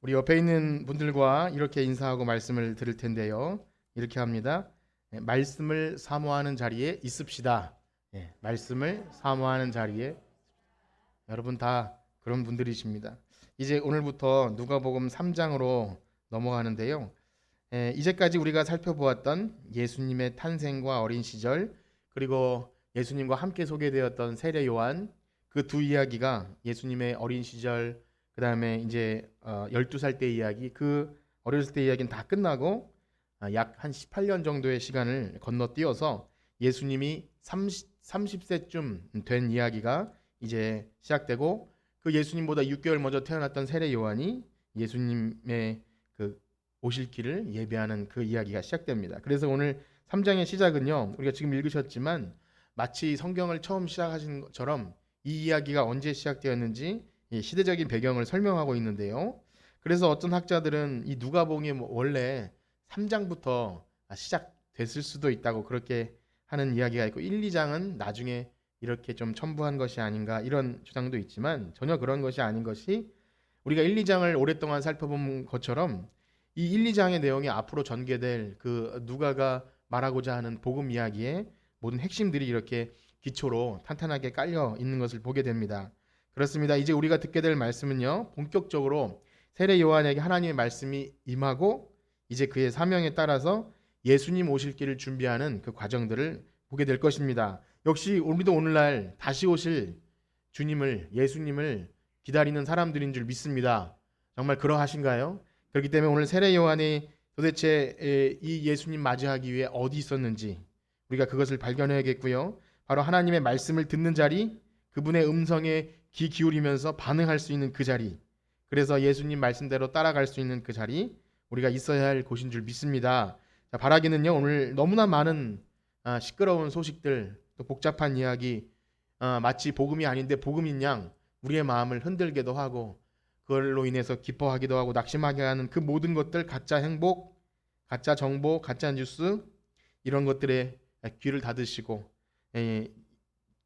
우리 옆에 있는 분들과 이렇게 인사하고 말씀을 드릴 텐데요. 이렇게 합니다. 말씀을 사모하는 자리에 있읍시다. 말씀을 사모하는 자리에. 여러분 다 그런 분들이십니다. 이제 오늘부터 누가복음 3장으로 넘어가는데요. 이제까지 우리가 살펴보았던 예수님의 탄생과 어린 시절, 그리고 예수님과 함께 소개되었던 세례 요한, 그 두 이야기가 예수님의 어린 시절, 그 다음에 이제 12살 때 이야기, 그 어렸을 때 이야기는 다 끝나고 약 한 18년 정도의 시간을 건너뛰어서 예수님이 30세쯤 된 이야기가 이제 시작되고, 그 예수님보다 6개월 먼저 태어났던 세례 요한이 예수님의 그 오실 길을 예배하는 그 이야기가 시작됩니다. 그래서 오늘 3장의 시작은요, 우리가 지금 읽으셨지만 마치 성경을 처음 시작하신 것처럼 이 이야기가 언제 시작되었는지 시대적인 배경을 설명하고 있는데요. 그래서 어떤 학자들은 이 누가복음이 원래 3장부터 시작됐을 수도 있다고 그렇게 하는 이야기가 있고, 1, 2장은 나중에 이렇게 좀 첨부한 것이 아닌가 이런 주장도 있지만, 전혀 그런 것이 아닌 것이, 우리가 1, 2장을 오랫동안 살펴본 것처럼 이 1, 2장의 내용이 앞으로 전개될 그 누가가 말하고자 하는 복음 이야기의 모든 핵심들이 이렇게 기초로 탄탄하게 깔려 있는 것을 보게 됩니다. 그렇습니다. 이제 우리가 듣게 될 말씀은요, 본격적으로 세례 요한에게 하나님의 말씀이 임하고 이제 그의 사명에 따라서 예수님 오실 길을 준비하는 그 과정들을 보게 될 것입니다. 역시 우리도 오늘날 다시 오실 주님을, 예수님을 기다리는 사람들인 줄 믿습니다. 정말 그러하신가요? 그렇기 때문에 오늘 세례 요한이 도대체 이 예수님 맞이하기 위해 어디 있었는지 우리가 그것을 발견해야겠고요. 바로 하나님의 말씀을 듣는 자리, 그분의 음성에 귀 기울이면서 반응할 수 있는 그 자리, 그래서 예수님 말씀대로 따라갈 수 있는 그 자리, 우리가 있어야 할 곳인 줄 믿습니다. 자, 바라기는요, 오늘 너무나 많은 시끄러운 소식들, 또 복잡한 이야기, 마치 복음이 아닌데 복음인 양 우리의 마음을 흔들게도 하고, 그걸로 인해서 기뻐하기도 하고 낙심하게 하는 그 모든 것들, 가짜 행복, 가짜 정보, 가짜 뉴스, 이런 것들에 귀를 닫으시고,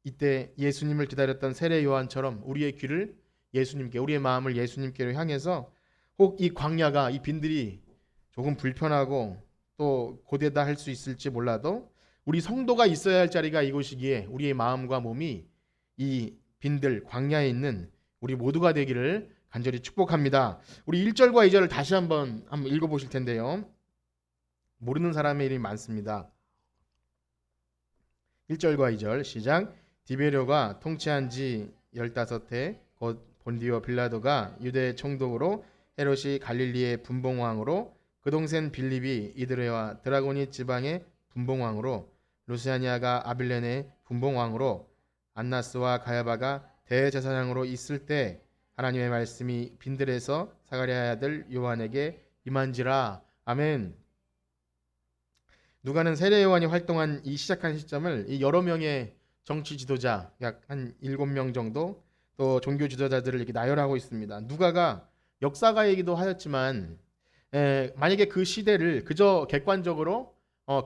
이때 예수님을 기다렸던 세례 요한처럼 우리의 귀를 예수님께, 우리의 마음을 예수님께로 향해서, 혹 이 광야가, 이 빈들이 조금 불편하고 또 고되다 할 수 있을지 몰라도 우리 성도가 있어야 할 자리가 이곳이기에 우리의 마음과 몸이 이 빈들 광야에 있는 우리 모두가 되기를 간절히 축복합니다. 우리 1절과 2절을 다시 한번 읽어보실 텐데요. 모르는 사람의 이름이 많습니다. 1절과 2절 시작. 디베료가 통치한 지 15해 곧 본디오 빌라도가 유대 총독으로, 헤롯이 갈릴리의 분봉왕으로, 그 동생 빌립이 이드레와 드라고니 지방의 분봉왕으로, 루시아니아가 아빌렌의 분봉왕으로, 안나스와 가야바가 대제사장으로 있을 때 하나님의 말씀이 빈들에서 사가랴의 아들 요한에게 임한지라. 아멘. 누가는 세례 요한이 활동한 이 시작한 시점을 이 여러 명의 정치 지도자, 약 한 7명 정도, 또 종교 지도자들을 이렇게 나열하고 있습니다. 누가가 역사가이기도 하였지만, 만약에 그 시대를 그저 객관적으로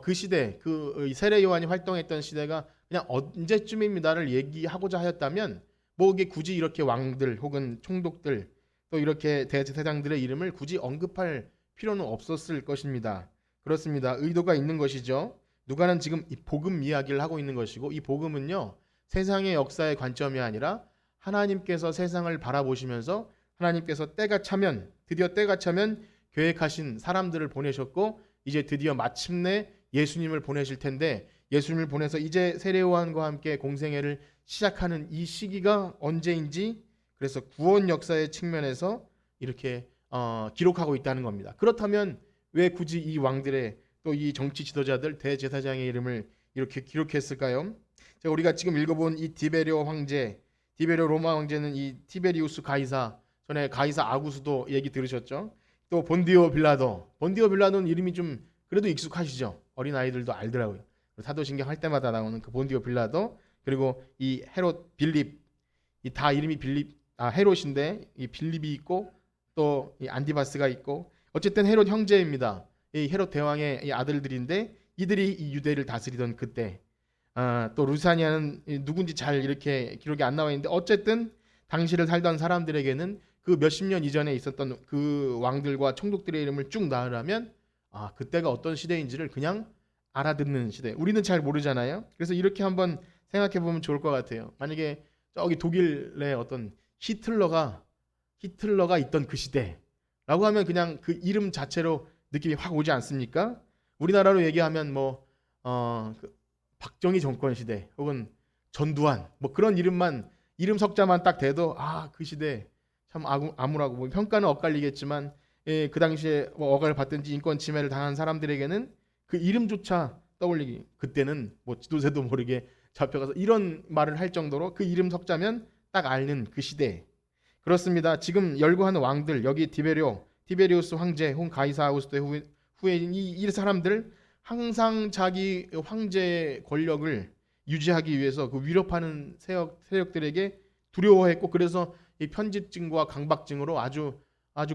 그 시대, 그 세례 요한이 활동했던 시대가 그냥 언제쯤입니다를 얘기하고자 하였다면, 뭐 이게 굳이 이렇게 왕들 혹은 총독들, 또 이렇게 대제사장들의 이름을 굳이 언급할 필요는 없었을 것입니다. 그렇습니다. 의도가 있는 것이죠. 누가는 지금 이 복음 이야기를 하고 있는 것이고, 이 복음은요, 세상의 역사의 관점이 아니라 하나님께서 세상을 바라보시면서 하나님께서 때가 차면, 드디어 때가 차면 계획하신 사람들을 보내셨고, 이제 드디어 마침내 예수님을 보내실 텐데, 예수님을 보내서 이제 세례 요한과 함께 공생애를 시작하는 이 시기가 언제인지, 그래서 구원 역사의 측면에서 이렇게 기록하고 있다는 겁니다. 그렇다면 왜 굳이 이 왕들의, 또 이 정치 지도자들, 대제사장의 이름을 이렇게 기록했을까요? 자, 우리가 지금 읽어본 이 디베rio 황제, 디베rio 로마 황제는 이 티베리우스 가이사, 전에 가이사 아구스도 얘기 들으셨죠? 또 본디오 빌라도, 본디오 빌라도는 이름이 좀 그래도 익숙하시죠? 어린 아이들도 알더라고요. 사도신경 할 때마다 나오는 그 본디오 빌라도, 그리고 이 헤롯 빌립, 이 다 이름이 빌립, 헤롯인데 이 빌립이 있고 또 이 안디바스가 있고, 어쨌든 헤롯 형제입니다. 이 헤롯 대왕의 이 아들들인데, 이들이 이 유대를 다스리던 그때, 또 루사니아는 누군지 잘 이렇게 기록이 안 나와 있는데, 어쨌든 당시를 살던 사람들에게는 그 몇십 년 이전에 있었던 그 왕들과 총독들의 이름을 쭉 나열하면 그때가 어떤 시대인지를 그냥 알아듣는 시대. 우리는 잘 모르잖아요. 그래서 이렇게 한번 생각해 보면 좋을 것 같아요. 만약에 저기 독일의 어떤 히틀러가 있던 그 시대라고 하면 그냥 그 이름 자체로 느낌이 확 오지 않습니까? 우리나라로 얘기하면 그 박정희 정권 시대 혹은 전두환 뭐 그런 이름 석자만 딱 대도 그 시대 참 암울하고 뭐 평가는 엇갈리겠지만 그 당시에 뭐 억압을 받든지 인권 침해를 당한 사람들에게는 그 이름조차 떠올리기 그때는 뭐 지도새도 모르게 잡혀가서 이런 말을 할 정도로 그 이름 석자면 딱 앓는 그 시대. 그렇습니다. 지금 열거하는 왕들 여기 티베리우스 황제 혹은 가이사 아우구스토의 후예인 이 사람들 항상 자기 황제 권력을 유지하기 위해서 그 위협하는 세력들에게 두려워했고 그래서 이 편집증과 강박증으로 아주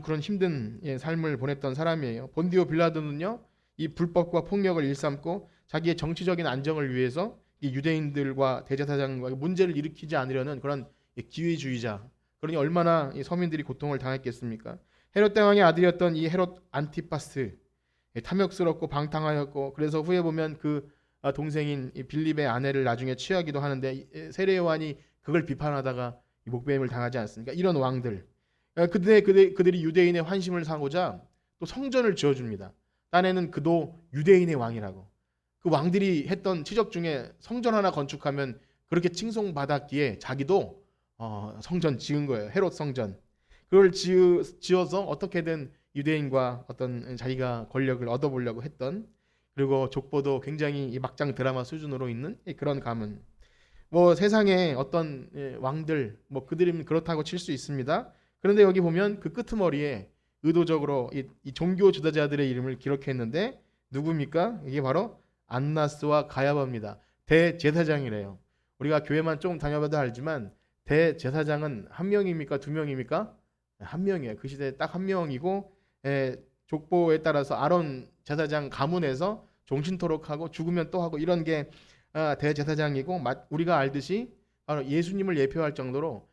그런 힘든 삶을 보냈던 사람이에요. 본디오 빌라도는요 이 불법과 폭력을 일삼고 자기의 정치적인 안정을 위해서 이 유대인들과 대제사장과 문제를 일으키지 않으려는 그런 기회주의자. 그러니 얼마나 이 서민들이 고통을 당했겠습니까? 헤롯 대왕의 아들이었던 이 헤롯 안티파스 탐욕스럽고 방탕하였고 그래서 후에 보면 그 동생인 빌립의 아내를 나중에 취하기도 하는데 세례 요한이 그걸 비판하다가 목배임을 당하지 않습니까? 이런 왕들 그들이 유대인의 환심을 사고자 또 성전을 지어줍니다. 딴에는 그도 유대인의 왕이라고. 그 왕들이 했던 치적 중에 성전 하나 건축하면 그렇게 칭송받았기에 자기도 성전 지은 거예요. 헤롯 성전. 그걸 지어서 어떻게든 유대인과 어떤 자기가 권력을 얻어보려고 했던 그리고 족보도 굉장히 막장 드라마 수준으로 있는 그런 가문. 뭐 세상에 어떤 왕들 뭐 그들이면 그렇다고 칠 수 있습니다. 그런데 여기 보면 그 끄트머리에 의도적으로 이 종교 지도자들의 이름을 기록했는데 누굽니까? 이게 바로 안나스와 가야바입니다. 대제사장이래요. 우리가 교회만 좀 다녀봐도 알지만 대제사장은 한 명입니까? 두 명입니까? 한 명이에요. 그 시대에 딱 한 명이고 족보에 따라서 아론 제사장 가문에서 종신토록 하고 죽으면 또 하고 이런 게 대제사장이고 우리가 알듯이 바로 예수님을 예표할 정도로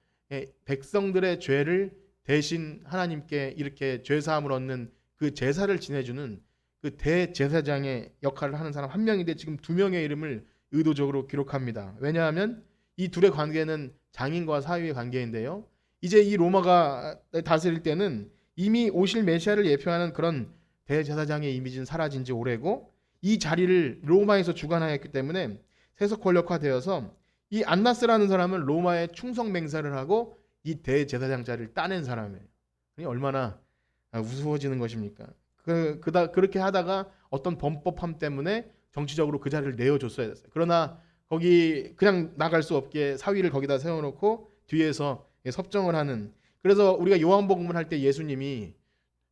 백성들의 죄를 대신 하나님께 이렇게 죄사함을 얻는 그 제사를 지내주는 그 대제사장의 역할을 하는 사람 한 명인데 지금 두 명의 이름을 의도적으로 기록합니다. 왜냐하면 이 둘의 관계는 장인과 사위의 관계인데요. 이제 이 로마가 다스릴 때는 이미 오실 메시아를 예표하는 그런 대제사장의 이미지는 사라진 지 오래고 이 자리를 로마에서 주관하였기 때문에 세속 권력화되어서 이 안나스라는 사람은 로마에 충성 맹세를 하고 이 대제사장 자리를 따낸 사람이에요. 얼마나 우스워지는 것입니까? 그렇게 하다가 어떤 범법함 때문에 정치적으로 그 자리를 내어줬어야 됐어요. 그러나 거기 그냥 나갈 수 없게 사위를 거기다 세워놓고 뒤에서 섭정을 하는. 그래서 우리가 요한복음을 할 때 예수님이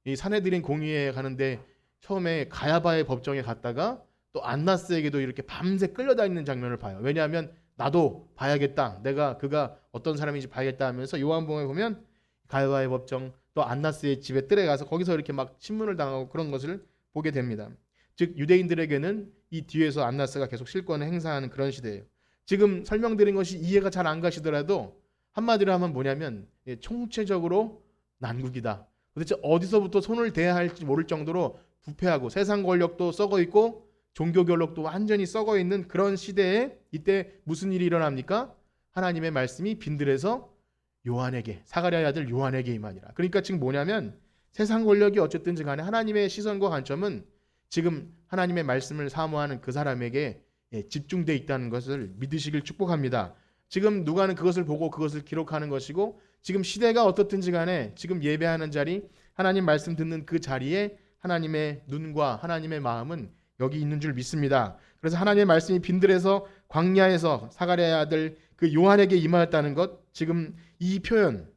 이 산헤드린 공의회에 가는데 처음에 가야바의 법정에 갔다가 또 안나스에게도 이렇게 밤새 끌려다니는 장면을 봐요. 왜냐하면 나도 봐야겠다. 내가 그가 어떤 사람인지 봐야겠다 하면서 요한복음에 보면 가야바의 법정 또 안나스의 집에 뜰에 가서 거기서 이렇게 막 신문을 당하고 그런 것을 보게 됩니다. 즉 유대인들에게는 이 뒤에서 안나스가 계속 실권을 행사하는 그런 시대예요. 지금 설명드린 것이 이해가 잘 안 가시더라도 한마디로 하면 뭐냐면 총체적으로 난국이다. 도대체 어디서부터 손을 대야 할지 모를 정도로 부패하고 세상 권력도 썩어 있고 종교 권력도 완전히 썩어 있는 그런 시대에 이때 무슨 일이 일어납니까? 하나님의 말씀이 빈들에서 요한에게 사가랴의 아들 요한에게 임하니라. 그러니까 지금 뭐냐면 세상 권력이 어쨌든지 간에 하나님의 시선과 관점은 지금 하나님의 말씀을 사모하는 그 사람에게 집중되어 있다는 것을 믿으시길 축복합니다. 지금 누가는 그것을 보고 그것을 기록하는 것이고 지금 시대가 어떻든지 간에 지금 예배하는 자리 하나님 말씀 듣는 그 자리에 하나님의 눈과 하나님의 마음은 여기 있는 줄 믿습니다. 그래서 하나님의 말씀이 빈들에서 광야에서 사가랴의 아들 그 요한에게 임하였다는 것 지금 이 표현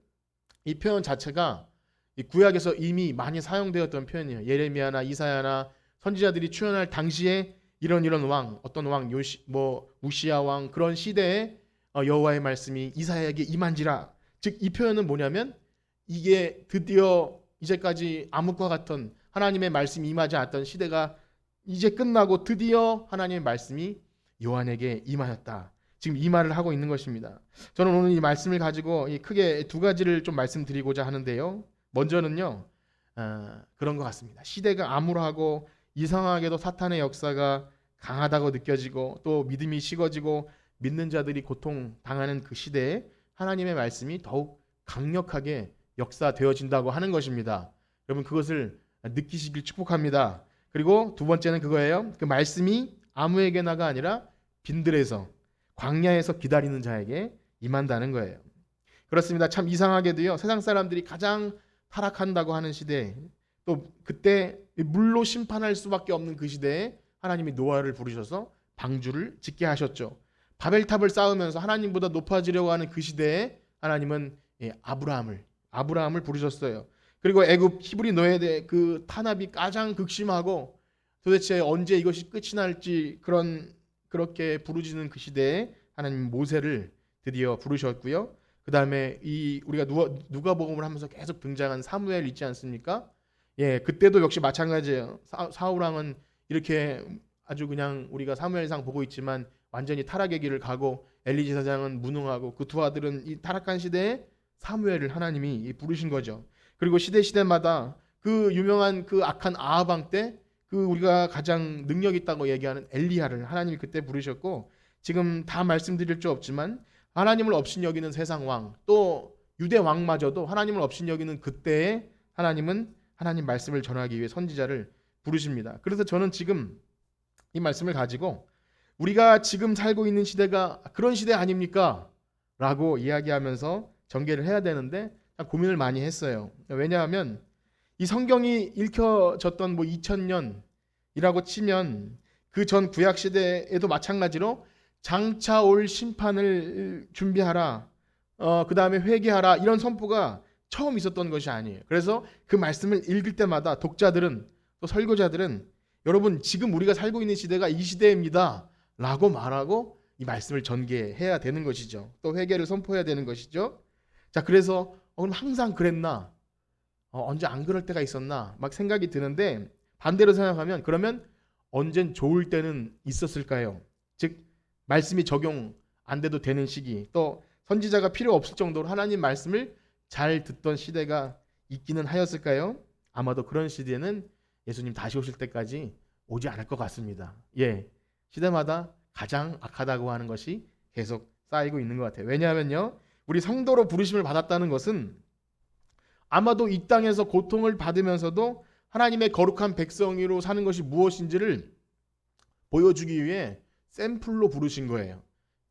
자체가 이 구약에서 이미 많이 사용되었던 표현이에요. 예레미야나 이사야나 선지자들이 출현할 당시에 이런 왕 어떤 왕 우시야 왕 그런 시대에 여호와의 말씀이 이사야에게 임한지라. 즉 이 표현은 뭐냐면 이게 드디어 이제까지 암흑과 같은 하나님의 말씀이 임하지 않았던 시대가 이제 끝나고 드디어 하나님의 말씀이 요한에게 임하였다. 지금 이 말을 하고 있는 것입니다. 저는 오늘 이 말씀을 가지고 크게 두 가지를 좀 말씀드리고자 하는데요. 먼저는요, 그런 것 같습니다. 시대가 암울하고 이상하게도 사탄의 역사가 강하다고 느껴지고 또 믿음이 식어지고 믿는 자들이 고통당하는 그 시대에 하나님의 말씀이 더욱 강력하게 역사되어진다고 하는 것입니다. 여러분 그것을 느끼시길 축복합니다. 그리고 두 번째는 그거예요. 그 말씀이 아무에게나가 아니라 빈들에서 광야에서 기다리는 자에게 임한다는 거예요. 그렇습니다. 참 이상하게도요. 세상 사람들이 가장 타락한다고 하는 시대, 또 그때 물로 심판할 수밖에 없는 그 시대에 하나님이 노아를 부르셔서 방주를 짓게 하셨죠. 바벨탑을 쌓으면서 하나님보다 높아지려고 하는 그 시대에 하나님은 아브라함을 부르셨어요. 그리고 애굽 히브리 노예대 그 탄압이 가장 극심하고 도대체 언제 이것이 끝이 날지 그렇게 부르짖는 그 시대에 하나님 모세를 드디어 부르셨고요. 그 다음에 우리가 누가복음을 하면서 계속 등장한 사무엘 있지 않습니까? 예, 그때도 역시 마찬가지예요. 사울 왕은 이렇게 아주 그냥 우리가 사무엘상 보고 있지만 완전히 타락의 길을 가고 엘리 제사장은 무능하고 그 두 아들은 이 타락한 시대에 사무엘을 하나님이 부르신 거죠. 그리고 시대마다 그 유명한 그 악한 아합 왕 때 그 우리가 가장 능력 있다고 얘기하는 엘리야를 하나님이 그때 부르셨고, 지금 다 말씀드릴 수 없지만 하나님을 업신 여기는 세상 왕, 또 유대 왕마저도 하나님을 업신 여기는 그때에 하나님은 하나님 말씀을 전하기 위해 선지자를 부르십니다. 그래서 저는 지금 이 말씀을 가지고 우리가 지금 살고 있는 시대가 그런 시대 아닙니까? 라고 이야기하면서 전개를 해야 되는데 고민을 많이 했어요. 왜냐하면 이 성경이 읽혀졌던 2000년이라고 치면 그 전 구약 시대에도 마찬가지로 장차 올 심판을 준비하라, 그 다음에 회개하라, 이런 선포가 처음 있었던 것이 아니에요. 그래서 그 말씀을 읽을 때마다 독자들은, 또 설교자들은 여러분 지금 우리가 살고 있는 시대가 이 시대입니다 라고 말하고 이 말씀을 전개해야 되는 것이죠. 또 회개를 선포해야 되는 것이죠. 자, 그래서 그럼 항상 그랬나? 언제 안 그럴 때가 있었나? 막 생각이 드는데, 반대로 생각하면 그러면 언젠 좋을 때는 있었을까요? 즉 말씀이 적용 안 돼도 되는 시기, 또 선지자가 필요 없을 정도로 하나님 말씀을 잘 듣던 시대가 있기는 하였을까요? 아마도 그런 시대는 예수님 다시 오실 때까지 오지 않을 것 같습니다. 예, 시대마다 가장 악하다고 하는 것이 계속 쌓이고 있는 것 같아요. 왜냐하면요, 우리 성도로 부르심을 받았다는 것은 아마도 이 땅에서 고통을 받으면서도 하나님의 거룩한 백성으로 사는 것이 무엇인지를 보여주기 위해 샘플로 부르신 거예요.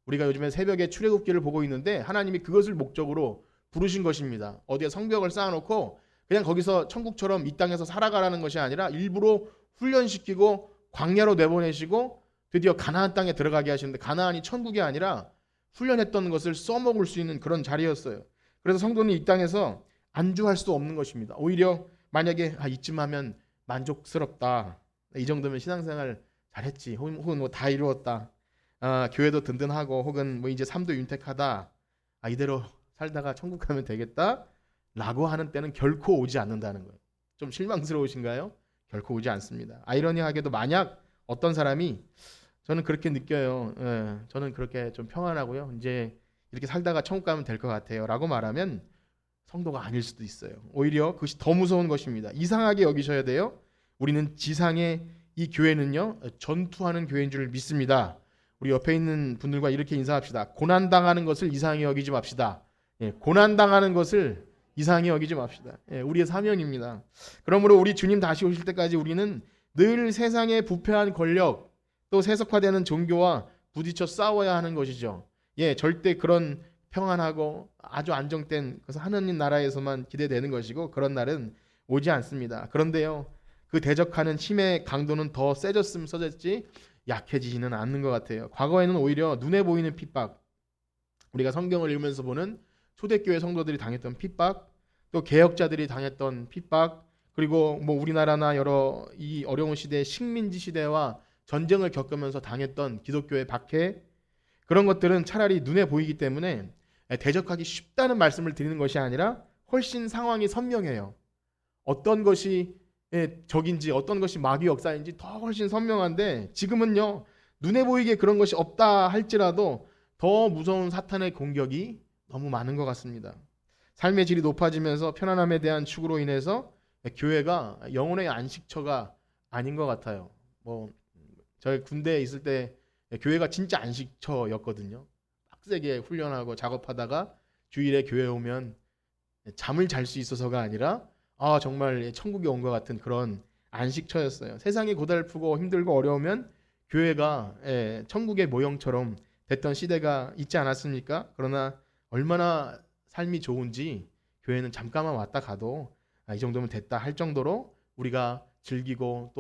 우리가 요즘에 새벽에 출애굽기를 보고 있는데 하나님이 그것을 목적으로 부르신 것입니다. 어디에 성벽을 쌓아놓고 그냥 거기서 천국처럼 이 땅에서 살아가라는 것이 아니라 일부러 훈련시키고 광야로 내보내시고 드디어 가나안 땅에 들어가게 하시는데, 가나안이 천국이 아니라 훈련했던 것을 써먹을 수 있는 그런 자리였어요. 그래서 성도는 이 땅에서 안주할 수 없는 것입니다. 오히려 만약에 이쯤 하면 만족스럽다, 이 정도면 신앙생활 잘했지, 혹은 다 이루었다, 교회도 든든하고, 혹은 이제 삶도 윤택하다, 이대로 살다가 천국 가면 되겠다 라고 하는 때는 결코 오지 않는다는 거예요. 좀 실망스러우신가요? 결코 오지 않습니다. 아이러니하게도 만약 어떤 사람이, 저는 그렇게 느껴요, 저는 그렇게 좀 평안하고요, 이제 이렇게 살다가 천국 가면 될 것 같아요 라고 말하면 성도가 아닐 수도 있어요. 오히려 그것이 더 무서운 것입니다. 이상하게 여기셔야 돼요. 우리는 지상의 이 교회는요, 전투하는 교회인 줄 믿습니다. 우리 옆에 있는 분들과 이렇게 인사합시다. 고난당하는 것을 이상히 여기지 맙시다. 고난당하는 것을 이상히 여기지 맙시다. 우리의 사명입니다. 그러므로 우리 주님 다시 오실 때까지 우리는 늘 세상의 부패한 권력, 또 세속화되는 종교와 부딪혀 싸워야 하는 것이죠. 절대 그런 평안하고 아주 안정된 그래서 하느님 나라에서만 기대되는 것이고, 그런 날은 오지 않습니다. 그런데요, 그 대적하는 힘의 강도는 더 세졌으면 세졌지 약해지지는 않는 것 같아요. 과거에는 오히려 눈에 보이는 핍박, 우리가 성경을 읽으면서 보는 초대교회 성도들이 당했던 핍박, 또 개혁자들이 당했던 핍박, 그리고 우리나라나 여러 이 어려운 시대, 식민지 시대와 전쟁을 겪으면서 당했던 기독교의 박해, 그런 것들은 차라리 눈에 보이기 때문에 대적하기 쉽다는 말씀을 드리는 것이 아니라 훨씬 상황이 선명해요. 어떤 것이 적인지, 어떤 것이 마귀 역사인지 더 훨씬 선명한데, 지금은요, 눈에 보이게 그런 것이 없다 할지라도 더 무서운 사탄의 공격이 너무 많은 것 같습니다. 삶의 질이 높아지면서 편안함에 대한 추구로 인해서 교회가 영혼의 안식처가 아닌 것 같아요. 뭐 저희 군대에 있을 때 교회가 진짜 안식처였거든요. 빡세게 훈련하고 작업하다가 주일에 교회 오면 잠을 잘 수 있어서가 아니라 정말 천국에 온 것 같은 그런 안식처였어요. 세상이 고달프고 힘들고 어려우면 교회가 천국의 모형처럼 됐던 시대가 있지 않았습니까? 그러나 얼마나 삶이 좋은지 교회는 잠깐만 왔다 가도 이 정도면 됐다 할 정도로 우리가 즐기고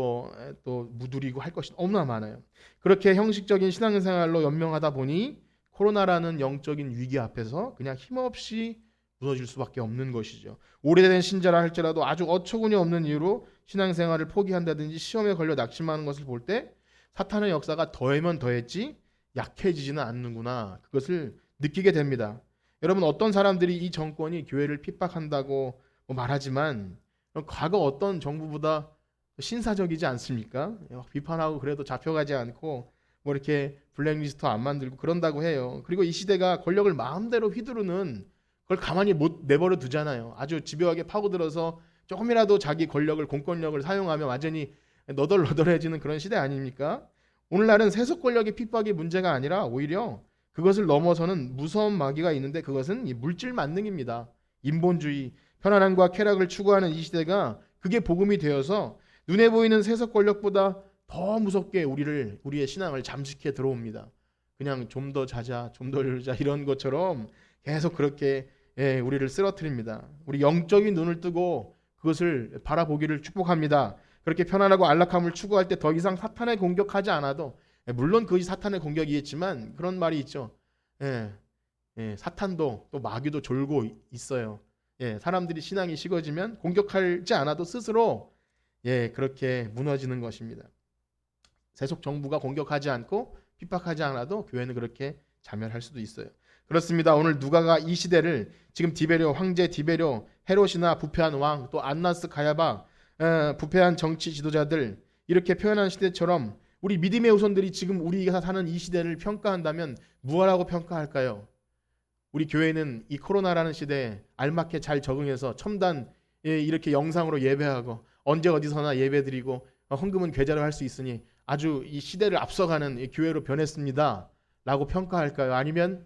또 무두리고 할 것이 너무나 많아요. 그렇게 형식적인 신앙생활로 연명하다 보니 코로나라는 영적인 위기 앞에서 그냥 힘없이 무너질 수밖에 없는 것이죠. 오래된 신자라 할지라도 아주 어처구니 없는 이유로 신앙생활을 포기한다든지 시험에 걸려 낙심하는 것을 볼 때 사탄의 역사가 더하면 더했지 약해지지는 않는구나, 그것을 느끼게 됩니다. 여러분, 어떤 사람들이 이 정권이 교회를 핍박한다고 말하지만 과거 어떤 정부보다 신사적이지 않습니까? 비판하고 그래도 잡혀가지 않고 이렇게 블랙리스트 안 만들고 그런다고 해요. 그리고 이 시대가 권력을 마음대로 휘두르는 그걸 가만히 못 내버려 두잖아요. 아주 집요하게 파고들어서 조금이라도 자기 권력을, 공권력을 사용하면 완전히 너덜너덜해지는 그런 시대 아닙니까? 오늘날은 세속 권력의 핍박이 문제가 아니라 오히려 그것을 넘어서는 무서운 마귀가 있는데 그것은 이 물질 만능입니다. 인본주의, 편안함과 쾌락을 추구하는 이 시대가 그게 복음이 되어서 눈에 보이는 세속 권력보다 더 무섭게 우리의 신앙을 잠식해 들어옵니다. 그냥 좀 더 자자, 좀 더 놀자 이런 것처럼 계속 그렇게 우리를 쓰러뜨립니다. 우리 영적인 눈을 뜨고 그것을 바라보기를 축복합니다. 그렇게 편안하고 안락함을 추구할 때 더 이상 사탄에 공격하지 않아도, 물론 그것이 사탄의 공격이겠지만 그런 말이 있죠. 사탄도 또 마귀도 졸고 있어요. 사람들이 신앙이 식어지면 공격하지 않아도 스스로 그렇게 무너지는 것입니다. 세속 정부가 공격하지 않고 핍박하지 않아도 교회는 그렇게 자멸할 수도 있어요. 그렇습니다. 오늘 누가가 이 시대를 지금 디베료 황제 디베료, 헤롯이나 부패한 왕, 또 안나스 가야바, 부패한 정치 지도자들 이렇게 표현한 시대처럼 우리 믿음의 후손들이 지금 우리가 사는 이 시대를 평가한다면 무엇라고 평가할까요? 우리 교회는 이 코로나라는 시대에 알맞게 잘 적응해서 첨단 이렇게 영상으로 예배하고 언제 어디서나 예배드리고 헌금은 계좌로 할 수 있으니 아주 이 시대를 앞서가는 교회로 변했습니다 라고 평가할까요? 아니면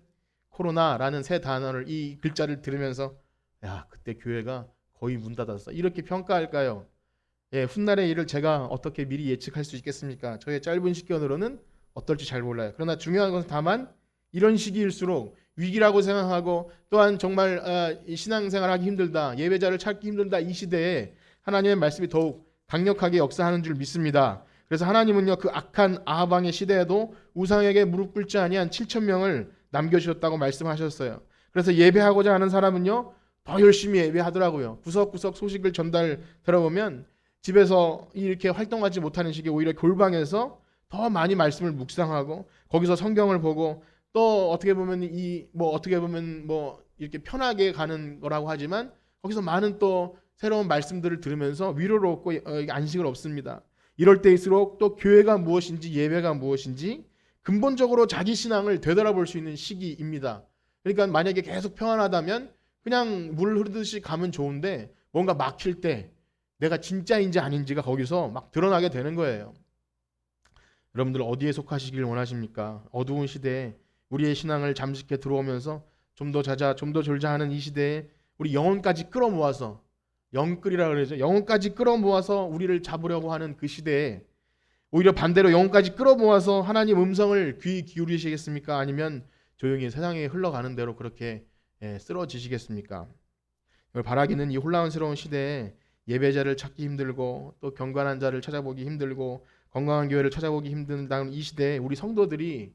코로나라는 새 단어를, 이 글자를 들으면서 야, 그때 교회가 거의 문 닫았어 이렇게 평가할까요? 훗날의 일을 제가 어떻게 미리 예측할 수 있겠습니까? 저의 짧은 식견으로는 어떨지 잘 몰라요. 그러나 중요한 것은 다만 이런 시기일수록 위기라고 생각하고 또한 정말 신앙생활하기 힘들다, 예배자를 찾기 힘들다 이 시대에 하나님의 말씀이 더욱 강력하게 역사하는 줄 믿습니다. 그래서 하나님은요, 그 악한 아합 왕의 시대에도 우상에게 무릎 꿇지 아니한 7,000명을 남겨주셨다고 말씀하셨어요. 그래서 예배하고자 하는 사람은요 더 열심히 예배하더라고요. 구석구석 소식을 들어보면 집에서 이렇게 활동하지 못하는 시기에 오히려 골방에서 더 많이 말씀을 묵상하고 거기서 성경을 보고 또 어떻게 보면 이렇게 편하게 가는 거라고 하지만 거기서 많은 또 새로운 말씀들을 들으면서 위로를 얻고 안식을 얻습니다. 이럴 때일수록 또 교회가 무엇인지 예배가 무엇인지 근본적으로 자기 신앙을 되돌아볼 수 있는 시기입니다. 그러니까 만약에 계속 평안하다면 그냥 물 흐르듯이 가면 좋은데 뭔가 막힐 때 내가 진짜인지 아닌지가 거기서 막 드러나게 되는 거예요. 여러분들 어디에 속하시길 원하십니까? 어두운 시대에 우리의 신앙을 잠식해 들어오면서 좀 더 자자, 좀 더 졸자 하는 이 시대에 우리 영혼까지 끌어모아서, 영끌이라 그러죠. 영혼까지 끌어모아서 우리를 잡으려고 하는 그 시대에 오히려 반대로 영혼까지 끌어모아서 하나님 음성을 귀 기울이시겠습니까? 아니면 조용히 세상에 흘러가는 대로 그렇게 쓰러지시겠습니까? 이걸 바라기는 이 혼란스러운 시대에 예배자를 찾기 힘들고 또 경건한 자를 찾아보기 힘들고 건강한 교회를 찾아보기 힘든다는 이 시대에 우리 성도들이,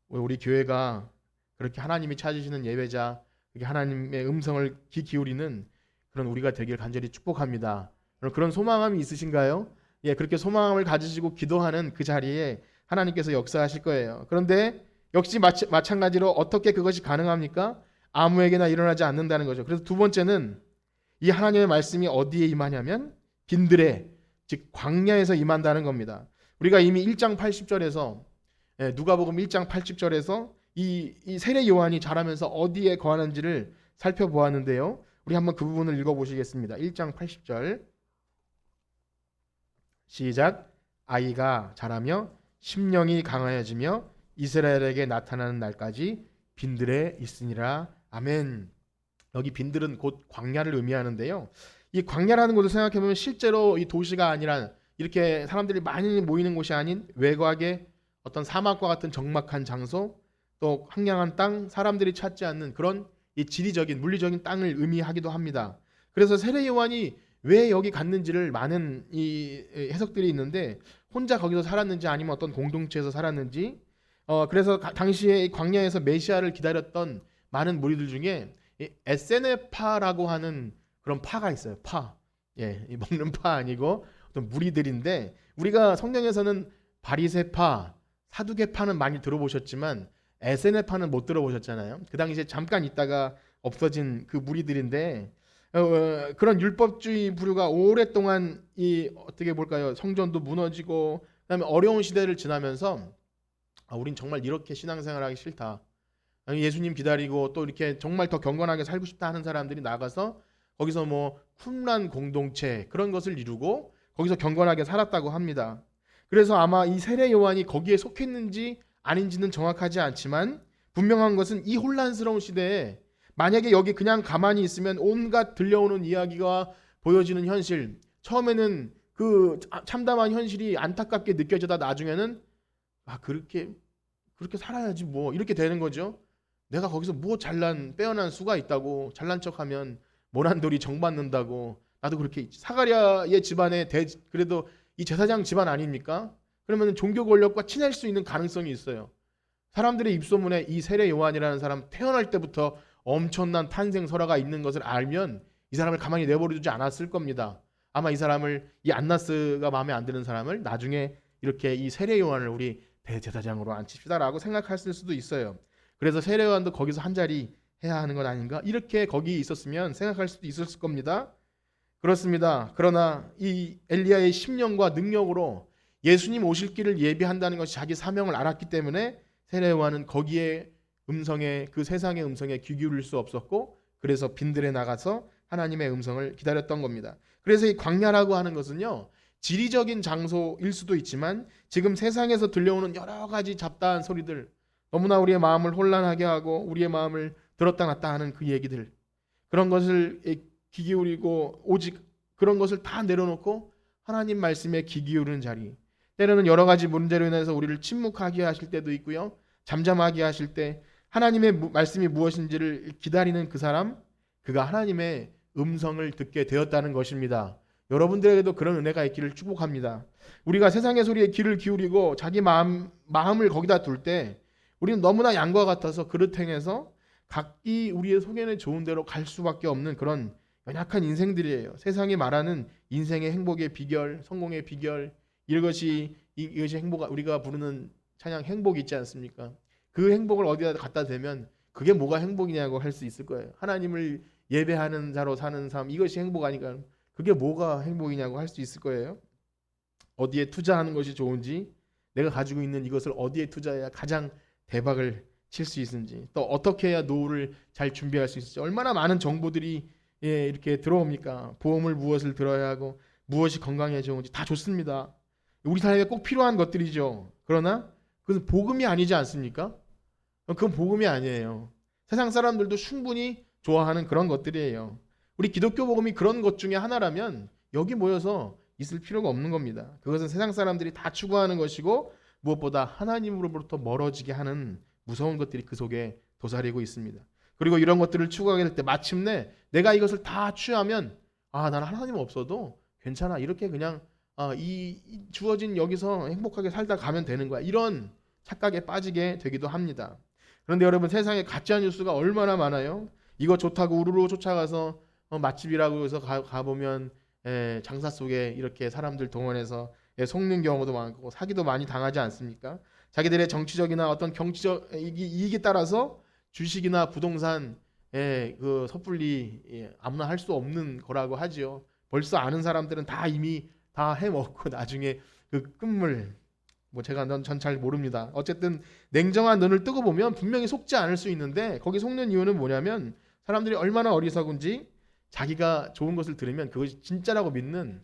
우리 교회가 그렇게 하나님이 찾으시는 예배자, 그렇게 하나님의 음성을 귀 기울이는 그런 우리가 되길 간절히 축복합니다. 그런 소망함이 있으신가요? 그렇게 소망함을 가지시고 기도하는 그 자리에 하나님께서 역사하실 거예요. 그런데 역시 마찬가지로 어떻게 그것이 가능합니까? 아무에게나 일어나지 않는다는 거죠. 그래서 두 번째는 이 하나님의 말씀이 어디에 임하냐면 빈들에, 즉 광야에서 임한다는 겁니다. 우리가 이미 1장 80절에서 누가복음 1장 80절에서 이 세례 요한이 자라면서 어디에 거하는지를 살펴보았는데요. 우리 한번 그 부분을 읽어보시겠습니다. 1장 80절 시작. 아이가 자라며 심령이 강하여지며 이스라엘에게 나타나는 날까지 빈들에 있으니라. 아멘. 여기 빈들은 곧 광야를 의미하는데요. 이 광야라는 곳을 생각해보면 실제로 이 도시가 아니라 이렇게 사람들이 많이 모이는 곳이 아닌 외곽의 어떤 사막과 같은 적막한 장소, 또 황량한 땅, 사람들이 찾지 않는 그런 이 지리적인 물리적인 땅을 의미하기도 합니다. 그래서 세례 요한이 왜 여기 갔는지를 많은 이 해석들이 있는데, 혼자 거기서 살았는지 아니면 어떤 공동체에서 살았는지, 그래서 당시에 이 광야에서 메시아를 기다렸던 많은 무리들 중에 이 에세네파라고 하는 그런 파가 있어요. 파. 예, 이 먹는 파 아니고 어떤 무리들인데, 우리가 성경에서는 바리새파, 사두개파는 많이 들어보셨지만 에세네파는 못 들어보셨잖아요. 그 당시에 잠깐 있다가 없어진 그 무리들인데, 그런 율법주의 부류가 오랫동안 이 어떻게 볼까요? 성전도 무너지고 그다음에 어려운 시대를 지나면서 우린 정말 이렇게 신앙생활하기 싫다. 예수님 기다리고 또 이렇게 정말 더 경건하게 살고 싶다 하는 사람들이 나가서 거기서 뭐 쿰란 공동체 그런 것을 이루고 거기서 경건하게 살았다고 합니다. 그래서 아마 이 세례 요한이 거기에 속했는지 아닌지는 정확하지 않지만, 분명한 것은 이 혼란스러운 시대에 만약에 여기 그냥 가만히 있으면 온갖 들려오는 이야기가 보여지는 현실, 처음에는 그 참담한 현실이 안타깝게 느껴지다 나중에는 그렇게 살아야지 뭐 이렇게 되는 거죠. 내가 거기서 뭐 빼어난 수가 있다고, 잘난 척하면 모난돌이 정받는다고. 나도 그렇게 있지. 사가랴의 집안에 그래도 이 제사장 집안 아닙니까? 그러면 종교 권력과 친할 수 있는 가능성이 있어요. 사람들의 입소문에 이 세례 요한이라는 사람 태어날 때부터 엄청난 탄생 설화가 있는 것을 알면 이 사람을 가만히 내버려두지 않았을 겁니다. 아마 이 사람을, 이 안나스가 마음에 안 드는 사람을 나중에 이렇게 이 세례 요한을 우리 대제사장으로 앉힙시다라고 생각했을 수도 있어요. 그래서 세례 요한도 거기서 한 자리 해야 하는 건 아닌가? 이렇게 거기 있었으면 생각할 수도 있었을 겁니다. 그렇습니다. 그러나 이 엘리야의 심령과 능력으로 예수님 오실 길을 예비한다는 것이 자기 사명을 알았기 때문에 세례 요한은 거기에 음성에, 그 세상의 음성에 귀 기울일 수 없었고, 그래서 빈들에 나가서 하나님의 음성을 기다렸던 겁니다. 그래서 이 광야라고 하는 것은요, 지리적인 장소일 수도 있지만 지금 세상에서 들려오는 여러 가지 잡다한 소리들, 너무나 우리의 마음을 혼란하게 하고 우리의 마음을 들었다 놨다 하는 그 얘기들, 그런 것을 귀 기울이고 오직 그런 것을 다 내려놓고 하나님 말씀에 귀 기울이는 자리, 때로는 여러 가지 문제로 인해서 우리를 침묵하게 하실 때도 있고요, 잠잠하게 하실 때 하나님의 말씀이 무엇인지를 기다리는 그 사람, 그가 하나님의 음성을 듣게 되었다는 것입니다. 여러분들에게도 그런 은혜가 있기를 축복합니다. 우리가 세상의 소리에 귀를 기울이고 자기 마음을 거기다 둘 때 우리는 너무나 양과 같아서 그릇 행해서 각기 우리의 속에는 좋은 대로 갈 수밖에 없는 그런 연약한 인생들이에요. 세상이 말하는 인생의 행복의 비결, 성공의 비결, 이것이 행복, 우리가 부르는 찬양 행복 있지 않습니까? 그 행복을 어디다 갖다 대면 그게 뭐가 행복이냐고 할 수 있을 거예요. 하나님을 예배하는 자로 사는 삶, 이것이 행복 아니까 그게 뭐가 행복이냐고 할 수 있을 거예요. 어디에 투자하는 것이 좋은지, 내가 가지고 있는 이것을 어디에 투자해야 가장 대박을 칠 수 있는지, 또 어떻게 해야 노후를 잘 준비할 수 있을지, 얼마나 많은 정보들이 이렇게 들어옵니까? 보험을 무엇을 들어야 하고 무엇이 건강에 좋은지 다 좋습니다. 우리 삶에 꼭 필요한 것들이죠. 그러나 그것은 복음이 아니지 않습니까? 그건 복음이 아니에요. 세상 사람들도 충분히 좋아하는 그런 것들이에요. 우리 기독교 복음이 그런 것 중에 하나라면 여기 모여서 있을 필요가 없는 겁니다. 그것은 세상 사람들이 다 추구하는 것이고 무엇보다 하나님으로부터 멀어지게 하는 무서운 것들이 그 속에 도사리고 있습니다. 그리고 이런 것들을 추구하게 될 때 마침내 내가 이것을 다 취하면 나는 하나님 없어도 괜찮아, 이렇게 그냥 이 주어진 여기서 행복하게 살다 가면 되는 거야, 이런 착각에 빠지게 되기도 합니다. 그런데 여러분, 세상에 가짜 뉴스가 얼마나 많아요. 이거 좋다고 우르르 쫓아가서 맛집이라고 해서 가보면 장사 속에 이렇게 사람들 동원해서 속는 경우도 많고 사기도 많이 당하지 않습니까? 자기들의 정치적이나 어떤 경제적 이익에 따라서 주식이나 부동산 그 섣불리 아무나 할 수 없는 거라고 하지요. 벌써 아는 사람들은 다 이미 다 해먹고 나중에 그 끝물 뭐 제가 전 잘 모릅니다. 어쨌든 냉정한 눈을 뜨고 보면 분명히 속지 않을 수 있는데 거기 속는 이유는 뭐냐면 사람들이 얼마나 어리석은지 자기가 좋은 것을 들으면 그것이 진짜라고 믿는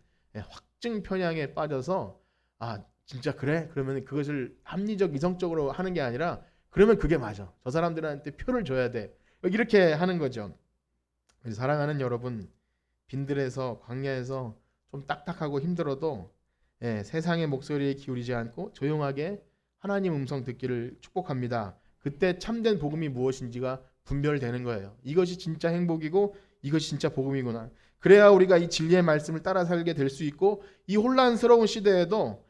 확증 편향에 빠져서 아 진짜 그래? 그러면 그것을 합리적 이성적으로 하는 게 아니라 그러면 그게 맞아. 저 사람들한테 표를 줘야 돼. 이렇게 하는 거죠. 사랑하는 여러분, 빈들에서 광야에서 좀 딱딱하고 힘들어도 세상의 목소리에 기울이지 않고 조용하게 하나님 음성 듣기를 축복합니다. 그때 참된 복음이 무엇인지가 분별되는 거예요. 이것이 진짜 행복이고 이것이 진짜 복음이구나. 그래야 우리가 이 진리의 말씀을 따라 살게 될 수 있고 이 혼란스러운 시대에도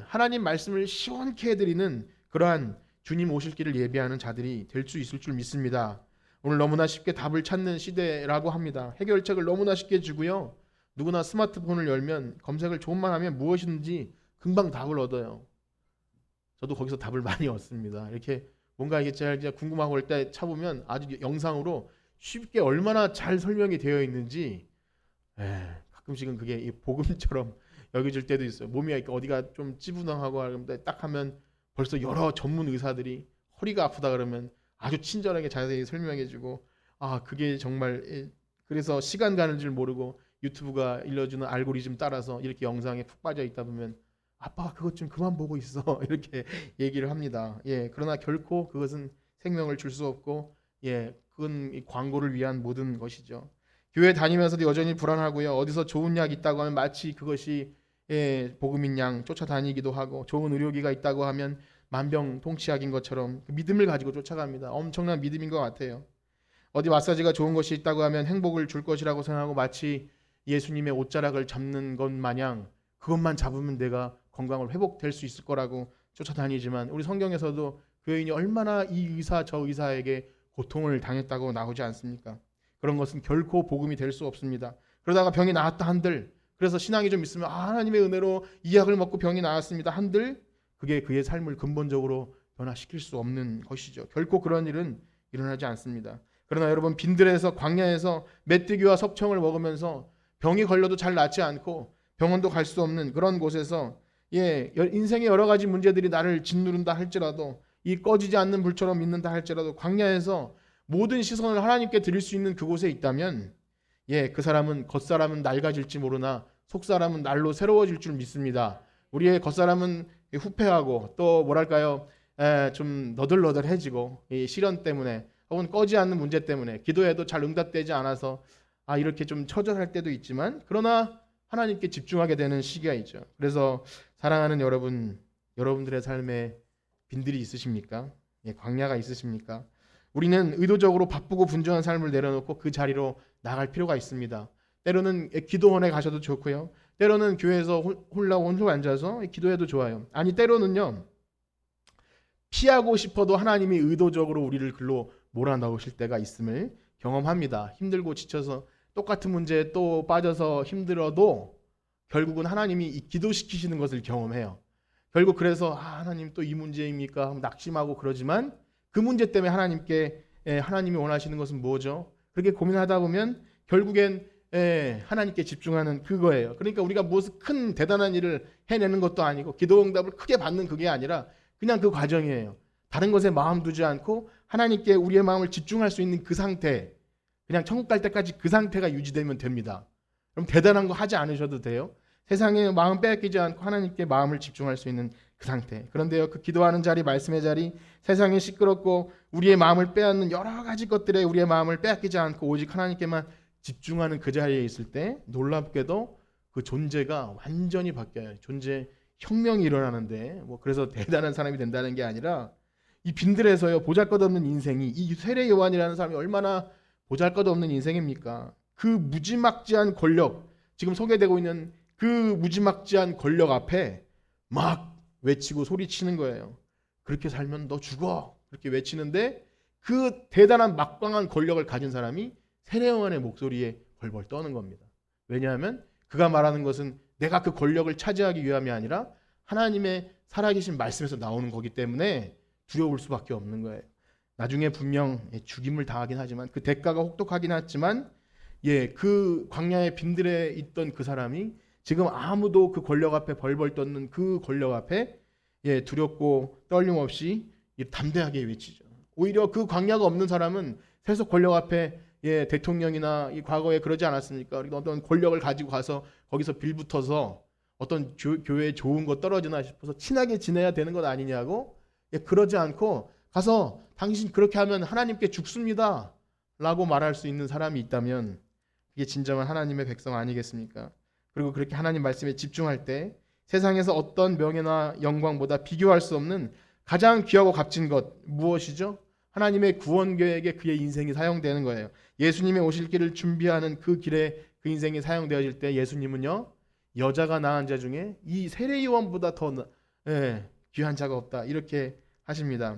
하나님 말씀을 시원케 해드리는 그러한 주님 오실 길을 예비하는 자들이 될 수 있을 줄 믿습니다. 오늘 너무나 쉽게 답을 찾는 시대라고 합니다. 해결책을 너무나 쉽게 주고요. 누구나 스마트폰을 열면 검색을 조금만 하면 무엇이든지 금방 답을 얻어요. 저도 거기서 답을 많이 얻습니다. 이렇게 뭔가 이게 제가 궁금하고 할 때 찾아보면 아주 영상으로 쉽게 얼마나 잘 설명이 되어 있는지 가끔씩은 그게 이 복음처럼 여겨질 때도 있어요. 몸이 어디가 좀 찌부당하고 하는데 딱 하면 벌써 여러 전문 의사들이 허리가 아프다 그러면 아주 친절하게 자세히 설명해주고 그게 정말 그래서 시간 가는 줄 모르고 유튜브가 일러주는 알고리즘 따라서 이렇게 영상에 푹 빠져 있다 보면 아빠가 그것 좀 그만 보고 있어 이렇게 얘기를 합니다. 그러나 결코 그것은 생명을 줄 수 없고 그건 이 광고를 위한 모든 것이죠. 교회 다니면서도 여전히 불안하고요. 어디서 좋은 약 있다고 하면 마치 그것이 복음인 양 쫓아다니기도 하고 좋은 의료기가 있다고 하면 만병통치약인 것처럼 그 믿음을 가지고 쫓아갑니다. 엄청난 믿음인 것 같아요. 어디 마사지가 좋은 것이 있다고 하면 행복을 줄 것이라고 생각하고 마치 예수님의 옷자락을 잡는 것 마냥 그것만 잡으면 내가 건강을 회복될 수 있을 거라고 쫓아다니지만 우리 성경에서도 그 여인이 얼마나 이 의사 저 의사에게 고통을 당했다고 나오지 않습니까? 그런 것은 결코 복음이 될 수 없습니다. 그러다가 병이 나았다 한들 그래서 신앙이 좀 있으면 하나님의 은혜로 이 약을 먹고 병이 나았습니다 한들 그게 그의 삶을 근본적으로 변화시킬 수 없는 것이죠. 결코 그런 일은 일어나지 않습니다. 그러나 여러분 빈들에서 광야에서 메뚜기와 석청을 먹으면서 병이 걸려도 잘 낫지 않고 병원도 갈 수 없는 그런 곳에서 인생의 여러 가지 문제들이 나를 짓누른다 할지라도 이 꺼지지 않는 불처럼 믿는다 할지라도 광야에서 모든 시선을 하나님께 드릴 수 있는 그곳에 있다면 그 사람은 겉사람은 낡아질지 모르나 속사람은 날로 새로워질 줄 믿습니다. 우리의 겉사람은 후패하고 또 뭐랄까요 좀 너덜너덜해지고 이 시련 때문에 혹은 꺼지 않는 문제 때문에 기도해도 잘 응답되지 않아서 이렇게 좀 처져살 때도 있지만 그러나 하나님께 집중하게 되는 시기가 있죠. 그래서 사랑하는 여러분, 여러분들의 삶에 빈들이 있으십니까? 광야가 있으십니까? 우리는 의도적으로 바쁘고 분주한 삶을 내려놓고 그 자리로 나갈 필요가 있습니다. 때로는 기도원에 가셔도 좋고요. 때로는 교회에서 홀로 앉아서 기도해도 좋아요. 아니 때로는요. 피하고 싶어도 하나님이 의도적으로 우리를 글로 몰아넣으실 때가 있음을 경험합니다. 힘들고 지쳐서 똑같은 문제에 또 빠져서 힘들어도 결국은 하나님이 기도시키시는 것을 경험해요. 결국 그래서 하나님 또 이 문제입니까? 하고 낙심하고 그러지만 그 문제 때문에 하나님이 원하시는 것은 뭐죠? 그렇게 고민하다 보면 결국엔 하나님께 집중하는 그거예요. 그러니까 우리가 무슨 큰 대단한 일을 해내는 것도 아니고 기도 응답을 크게 받는 그게 아니라 그냥 그 과정이에요. 다른 것에 마음 두지 않고 하나님께 우리의 마음을 집중할 수 있는 그 상태, 그냥 천국 갈 때까지 그 상태가 유지되면 됩니다. 그럼 대단한 거 하지 않으셔도 돼요. 세상에 마음 빼앗기지 않고 하나님께 마음을 집중할 수 있는 그 상태. 그런데요, 그 기도하는 자리, 말씀의 자리, 세상이 시끄럽고 우리의 마음을 빼앗는 여러 가지 것들에 우리의 마음을 빼앗기지 않고 오직 하나님께만 집중하는 그 자리에 있을 때 놀랍게도 그 존재가 완전히 바뀌어요. 존재 혁명이 일어나는데 그래서 대단한 사람이 된다는 게 아니라 이 빈들에서요 보잘것없는 인생이 이 세례 요한이라는 사람이 얼마나 보잘것없는 인생입니까? 그 무지막지한 권력 지금 소개되고 있는 그 무지막지한 권력 앞에 막 외치고 소리치는 거예요. 그렇게 살면 너 죽어 그렇게 외치는데 그 대단한 막강한 권력을 가진 사람이 세례 요한의 목소리에 벌벌 떠는 겁니다. 왜냐하면 그가 말하는 것은 내가 그 권력을 차지하기 위함이 아니라 하나님의 살아계신 말씀에서 나오는 거기 때문에 두려울 수밖에 없는 거예요. 나중에 분명 죽임을 당하긴 하지만 그 대가가 혹독하긴 하지만 그 광야의 빈들에 있던 그 사람이 지금 아무도 그 권력 앞에 벌벌 떠는 그 권력 앞에 두렵고 떨림 없이 담대하게 외치죠. 오히려 그 광야가 없는 사람은 세속 권력 앞에 대통령이나 이 과거에 그러지 않았습니까? 우리가 어떤 권력을 가지고 가서 거기서 빌붙어서 어떤 교회에 좋은 거 떨어지나 싶어서 친하게 지내야 되는 것 아니냐고. 그러지 않고 가서 당신 그렇게 하면 하나님께 죽습니다 라고 말할 수 있는 사람이 있다면 그게 진정한 하나님의 백성 아니겠습니까? 그리고 그렇게 하나님 말씀에 집중할 때 세상에서 어떤 명예나 영광보다 비교할 수 없는 가장 귀하고 값진 것 무엇이죠? 하나님의 구원 계획에 그의 인생이 사용되는 거예요. 예수님의 오실 길을 준비하는 그 길에 그 인생이 사용되어질 때 예수님은요, 여자가 낳은 자 중에 이 세례요한보다 더 귀한 자가 없다 이렇게 하십니다.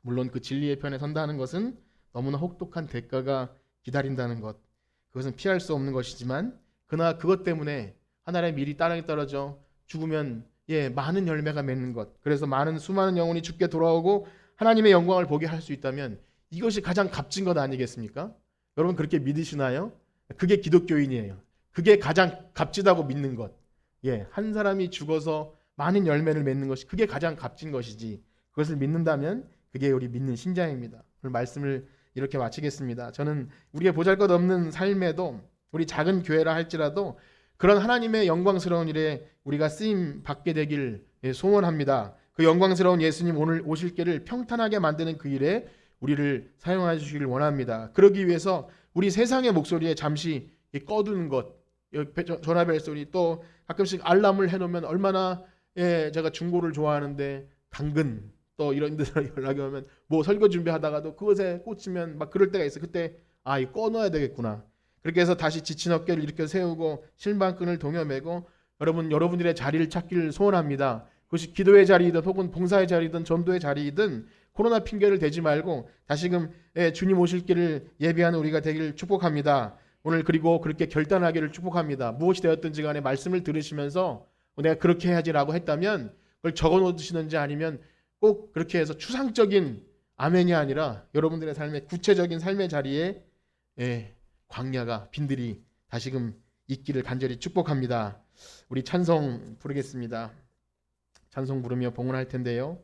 물론 그 진리의 편에 선다는 것은 너무나 혹독한 대가가 기다린다는 것, 그것은 피할 수 없는 것이지만 그러나 그것 때문에 하나님의 밀이 땅에 떨어져 죽으면 많은 열매가 맺는 것, 그래서 수많은 영혼이 주께 돌아오고 하나님의 영광을 보게 할 수 있다면 이것이 가장 값진 것 아니겠습니까? 여러분 그렇게 믿으시나요? 그게 기독교인이에요. 그게 가장 값지다고 믿는 것. 한 사람이 죽어서 많은 열매를 맺는 것이 그게 가장 값진 것이지. 그것을 믿는다면 그게 우리 믿는 신자입니다. 오늘 말씀을 이렇게 마치겠습니다. 저는 우리의 보잘것없는 삶에도 우리 작은 교회라 할지라도 그런 하나님의 영광스러운 일에 우리가 쓰임 받게 되길 소원합니다. 그 영광스러운 예수님 오늘 오실 길을 평탄하게 만드는 그 일에 우리를 사용해 주시길 원합니다. 그러기 위해서 우리 세상의 목소리에 잠시 꺼두는 것, 전화벨 소리, 또 가끔씩 알람을 해놓으면 얼마나 제가 중고를 좋아하는데 당근 또 이런 데서 연락이 오면 뭐 설교 준비하다가도 그것에 꽂히면 막 그럴 때가 있어. 그때 이 꺼놔야 되겠구나. 그렇게 해서 다시 지친 어깨를 일으켜 세우고 신방끈을 동여매고 여러분들의 자리를 찾기를 소원합니다. 그것이 기도의 자리이든 혹은 봉사의 자리이든 전도의 자리이든 코로나 핑계를 대지 말고 다시금 주님 오실 길을 예비하는 우리가 되기를 축복합니다. 오늘 그리고 그렇게 결단하기를 축복합니다. 무엇이 되었든지 간에 말씀을 들으시면서 내가 그렇게 해야지라고 했다면 그걸 적어 놓으시는지 아니면 꼭 그렇게 해서 추상적인 아멘이 아니라 여러분들의 삶의 구체적인 삶의 자리에 광야가 빈들이 다시금 있기를 간절히 축복합니다. 우리 찬송 부르겠습니다. 찬송 부르며 봉헌할 텐데요.